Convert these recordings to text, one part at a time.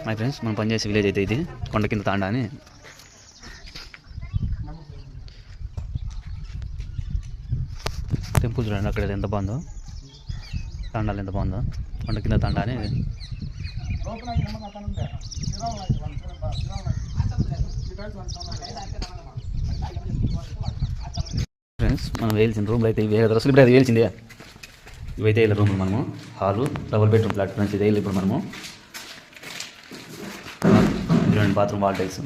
My friends మనం పనిచేసే village అయితే ఇది కొండ కింద తాండా అని. టెంపుల్ చూడండి అక్కడ ఎంత బాగుందో, తాండాలు ఎంత బాగుందో, కొండ కింద తాండా అని. ఫ్రెండ్స్ మనం వేయాల్సిన రూమ్లు అయితే ఇవే కదా, అసలు ఇప్పుడు అది వేయాల్సిందే. ఇవైతే ఇలా రూములు మనము hall, double bedroom flat friends. ఇది ఇప్పుడు మనము చూడండి బాత్రూమ్ వాల్ టైల్స్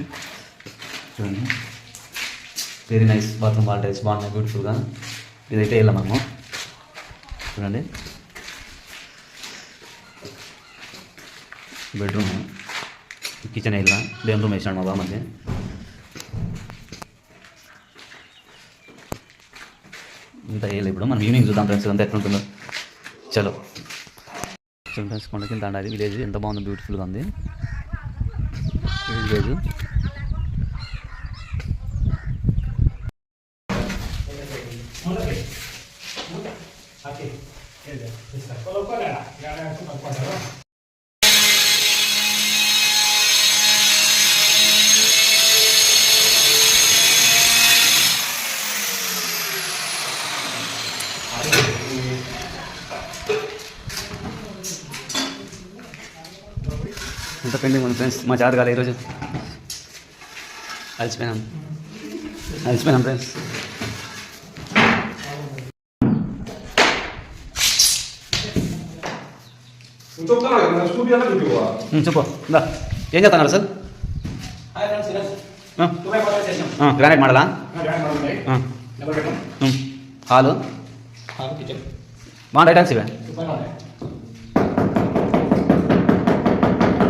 చూడండి, very nice bathroom wall tiles బాగున్నాయి బ్యూటిఫుల్గా. ఇదైతే ఇలా మనము చూడండి బెడ్రూమ్, కిచెన్ ఇలా దేని రూమ్ వేసినాడు మా బామ్మది. ఇంత వేయాలి ఇప్పుడు మనం ఈవినింగ్ చూద్దాం ఫ్రెండ్స్ అంతా ఎట్లుంటుందో. చలో ఫ్రెండ్స్ కొండ కింద తాండా విలేజ్ ఎంత బాగుందో, బ్యూటిఫుల్గా ఉంది విలేజ్. ఎంత పెండింగ్ ఉంది ఫ్రెండ్స్, మా చేత కాదు ఈరోజు. అలసిపోయినాం ఫ్రెండ్స్. చెప్పు ఏం చేస్తున్నారు సార్? గ్రానైట్ మోడలా, హాలు బాగుంటాయి, ఐటమ్స్ ఇవే.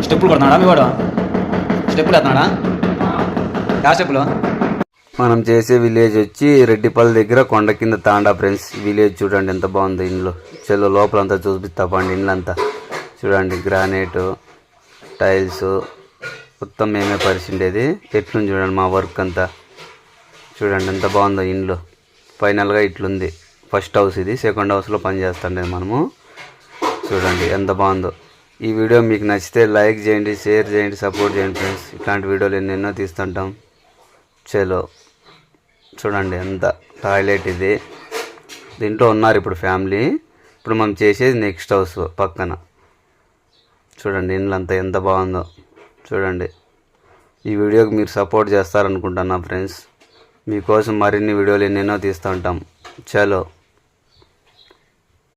స్టెప్పులు కొడుతున్నాడా మీ వాడు? స్టెప్పులు వేస్తున్నాడా? యా స్టెప్పులు? మనం చేసే విలేజ్ వచ్చి రెడ్డిపల్లి దగ్గర కొండ కింద తాండా ఫ్రెండ్స్. విలేజ్ చూడండి ఎంత బాగుంది. ఇంట్లో చెల్లు లోపలంతా చూపిస్తా పండి. ఇండ్లంతా చూడండి, గ్రానైట్ టైల్స్ మొత్తం మేమే పరిచిండేది. ఎట్లుంది చూడండి మా వర్క్ అంతా. చూడండి ఎంత బాగుందో ఇండ్లు. ఫైనల్గా ఇట్లుంది. ఫస్ట్ హౌస్ ఇది, సెకండ్ హౌస్లో పని చేస్తుండే మనము. చూడండి ఎంత బాగుందో. ఈ వీడియో మీకు నచ్చితే లైక్ చేయండి, షేర్ చేయండి, సపోర్ట్ చేయండి ఫ్రెండ్స్. ఇట్లాంటి వీడియోలు ఎన్నెన్నో తీస్తుంటాం. చలో చూడండి ఎంత టాయిలెట్ ఇది. దీంట్లో ఉన్నారు ఇప్పుడు ఫ్యామిలీ. ఇప్పుడు మనం చేసేది నెక్స్ట్ హౌస్ పక్కన. చూడండి ఇండ్లంతా ఎంత బాగుందో చూడండి. ఈ వీడియోకి మీరు సపోర్ట్ చేస్తారనుకుంటున్నా ఫ్రెండ్స్. మీకోసం మరిన్ని వీడియోలు ఎన్నెన్నో తీస్తూ ఉంటాం. చలో.